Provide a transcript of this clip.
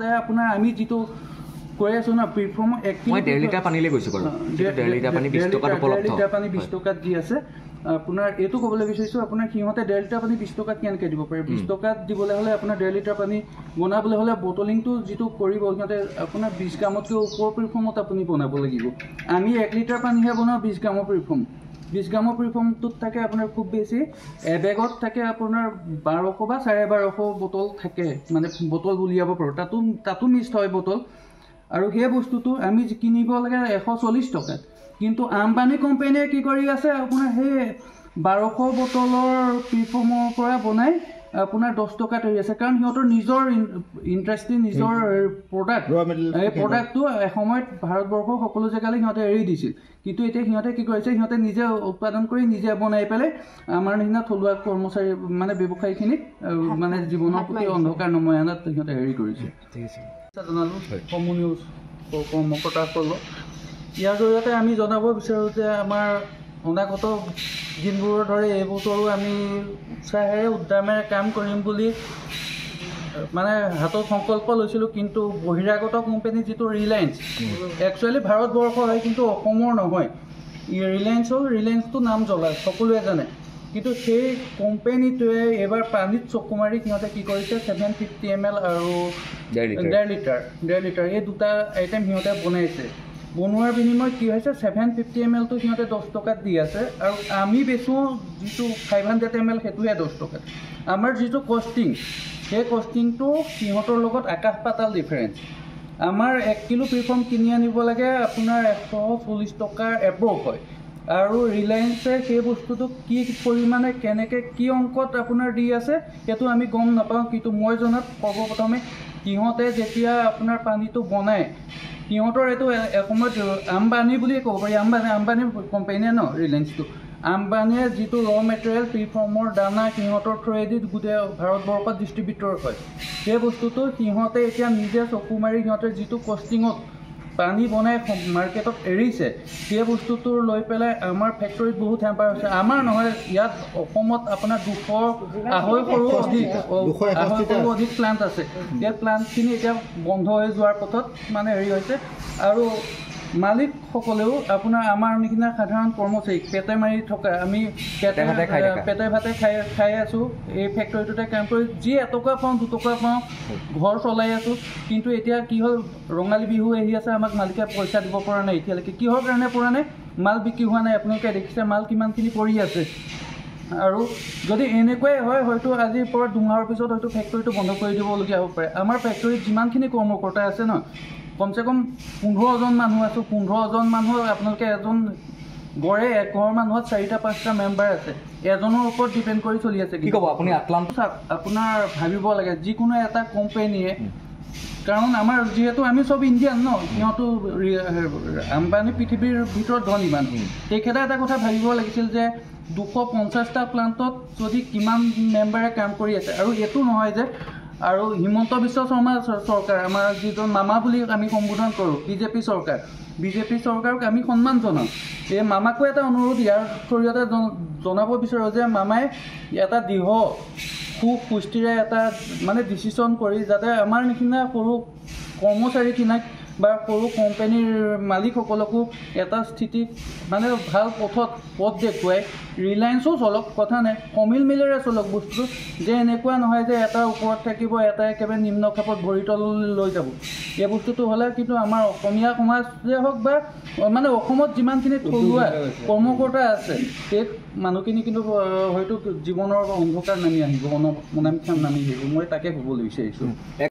আপোনাৰ আমি যিটো কৈ আছো না প্লেটফৰ্ম 1 কিলো 1.5 লিটাৰ পানীলৈ গৈছো বাৰু 1.5 লিটাৰ পানী 20 টকাত উপলব্ধ 1.5 লিটাৰ পানী 20 টকাত দি আছে আপোনাৰ এটো ক'বলৈ বিচাৰিছো আপোনাৰ সিহঁতে 1.5 লিটাৰ পানী 20 টকাত কেনেকৈ দিব পাৰে 20 টকাত দিবলৈ হ'লে আপোনাৰ 1.5 লিটাৰ পানী বনাবলৈ হ'লে বটলিংটো যিটো কৰিব সিহঁতে আপোনাৰ 20 গ্ৰামতকৈ ওপৰ প্লেটফৰ্মত আপুনি বনাব লাগিব আমি 1 লিটাৰ পানীহে বনাওঁ 20 গ্ৰামৰ প্লেটফৰ্ম 20 গ্ৰামৰ প্লেটফৰ্মটোত থাকে আপোনাৰ খুব বেছি এবেগত থাকে আপোনাৰ 1200 বা 1250 বটল থাকে মানে বটল উলিয়াব পাৰো তাতো মিক্স হয় বটল আৰু সেই বস্তুটো আমি কিনিব লাগে 140 টকাত কিন্তু আম্বানি কোম্পানীয়ে কি কৰি আছে আপোনাৰ সেই 1200 বটলৰ প্লেটফৰ্মৰ পৰা বনাই আপোনাৰ 10 টকাত হৈ আছে কাৰণ সিহঁতৰ নিজৰ ইন্টাৰেষ্টিং নিজৰ প্ৰডাক্ট এই প্ৰডাক্টটো এসময়ত ভাৰতবৰ্ষৰ সকলো জেগালৈ সিহঁতে এৰি দিছিল কিন্তু এতিয়া সিহঁতে কি কৰিছে সিহঁতে নিজে উৎপাদন কৰি নিজে বনাই পেলাই আমাৰ নিচিনা থলুৱা কৰ্মচাৰী মানে ব্যৱসায়ীখিনিক মানে জীৱনৰ প্ৰতি অন্ধকাৰ নময় আনাত সিহঁতে হেৰি কৰিছে ঠিক আছে জনালো কমনিউজ কৰ্মকৰ্তাসকলক ইয়াৰ জৰিয়তে আমি জনাব বিচাৰোঁ যে আমাৰ অনাগত দিনবোৰৰ দৰে এই বছৰো আমি উৎসাহেৰে উদ্যমেৰে কাম কৰিম বুলি মানে হাতত সংকল্প লৈছিলোঁ কিন্তু বহিৰাগত কোম্পানী যিটো ৰিলায়েন্স একচুৱেলি ভাৰতবৰ্ষ হয় কিন্তু অসমৰ নহয় ৰিলায়েন্সটো নাম জ্বলায় সকলোৱে জানে কিন্তু সেই কোম্পানীটোৱে এবাৰ পানীত চকু মাৰি সিহঁতে কি কৰিছে 750 ml আৰু 1.5 লিটাৰ এই দুটা আইটেম সিহঁতে বনাইছে বনোৱাৰ বিনিময়ত কি হৈছে 750 ml টো সিহঁতে 10 টকাত দি আছে আৰু আমি বেচোঁ যিটো 500 ml সেইটোহে 10 টকাত আমাৰ যিটো কষ্টিং সেই কষ্টিংটো সিহঁতৰ লগত আকাশ পাতাল ডিফাৰেঞ্চ আমাৰ 1 কিলো প্লেটফৰ্ম কিনি আনিব লাগে আপোনাৰ 140 টকাৰ এপ্ৰভ হয় আৰু ৰিলায়েন্সে সেই বস্তুটো কি পৰিমাণে কেনেকৈ কি অংকত আপোনাৰ দি আছে সেইটো আমি গম নাপাওঁ কিন্তু মই জনাত সৰ্বপ্ৰথমে সিহঁতে যেতিয়া আপোনাৰ পানীটো বনায় সিহঁতৰ এইটো এসময়ত আম্বানি বুলিয়ে ক'ব পাৰি আম্বানি কোম্পানীয়ে ন ৰিলায়েন্সটো আম্বানীয়ে যিটো ৰ মেটেৰিয়েল প্লেটফৰ্মৰ দানা সিহঁতৰ থ্ৰুৱেদি গোটেই ভাৰতবৰ্ষত ডিষ্ট্ৰিবিউটৰ হয় সেই বস্তুটো সিহঁতে এতিয়া নিজে চকু মাৰি সিহঁতে যিটো কষ্টিঙত পানী বনাই মাৰ্কেটত এৰিছে সেই বস্তুটো লৈ পেলাই আমাৰ ফেক্টৰীত বহুত হেম্পাৰ হৈছে আমাৰ নহয় ইয়াত অসমত আপোনাৰ 200 অধিক প্লাণ্ট আছে সেই প্লাণ্টখিনি এতিয়া বন্ধ হৈ যোৱাৰ পথত মানে হেৰি হৈছে আৰু মালিকসকলেও আপোনাৰ আমাৰ নিচিনা সাধাৰণ কৰ্মচাৰী পেটে মাৰি থকা আমি পেটে ভাতে খাই আছোঁ এই ফেক্টৰীটোতে কাম কৰি যি এটকা পাওঁ 2 টকা পাওঁ ঘৰ চলাই আছোঁ কিন্তু এতিয়া কি হ'ল ৰঙালী বিহু আহি আছে আমাক মালিকে পইচা দিব পৰা নাই এতিয়ালৈকে কিহৰ কাৰণে পৰা নাই মাল বিক্ৰী হোৱা নাই আপোনালোকে দেখিছে মাল কিমানখিনি পৰি আছে আৰু যদি এনেকুৱাই হয় হয়তো আজিৰ পৰা দুমাহৰ পিছত হয়তো ফেক্টৰীটো বন্ধ কৰি দিবলগীয়া হ'ব পাৰে আমাৰ ফেক্টৰীত যিমানখিনি কৰ্মকৰ্তা আছে ন কমচে কম 15জন মানুহ আছোঁ 15জন মানুহ আপোনালোকে এজন গড়ে এঘৰ মানুহত 4-5টা মেম্বাৰ আছে এজনৰ ওপৰত ডিপেণ্ড কৰি চলি আছে কি ক'ব আপুনি আপোনাৰ ভাবিব লাগে যিকোনো এটা কোম্পানীয়ে কাৰণ আমাৰ যিহেতু আমি চব ইণ্ডিয়ান ন সিহঁতো আম্বানি পৃথিৱীৰ ভিতৰত ধনী মানুহ তেখেতে এটা কথা ভাবিব লাগিছিল যে 250টা প্লাণ্টত যদি কিমান মেম্বাৰে কাম কৰি আছে আৰু এইটো নহয় যে আৰু হিমন্ত বিশ্ব শৰ্মা চৰকাৰ আমাৰ যিজন মামা বুলি আমি সম্বোধন কৰোঁ বিজেপি চৰকাৰক আমি সন্মান জনাওঁ এই মামাকো এটা অনুৰোধ ইয়াৰ জৰিয়তে জনাব বিচাৰোঁ যে মামাই এটা দৃঢ় সুস্থিৰে এটা মানে ডিচিশ্যন কৰি যাতে আমাৰ নিচিনা সৰু কৰ্মচাৰীখিনিক বা সৰু কোম্পানীৰ মালিকসকলকো এটা স্থিতিত মানে ভাল পথ দেখুৱাই ৰিলায়েন্সো চলক কথা নাই সমিল মিলেৰে চলক বস্তুটো যে এনেকুৱা নহয় যে এটা ওপৰত থাকিব এটা একেবাৰে নিম্ন খাপত ভৰি তললৈ লৈ যাব এই বস্তুটো হ'লে কিন্তু আমাৰ অসমীয়া সমাজে হওক বা মানে অসমত যিমানখিনি থলুৱা কৰ্মকৰ্তা আছে সেই মানুহখিনি কিন্তু হয়তো জীৱনৰ অন্ধকাৰ নামি আহিব অনামিকা নামি আহিব মই তাকে ক'বলৈ বিচাৰিছোঁ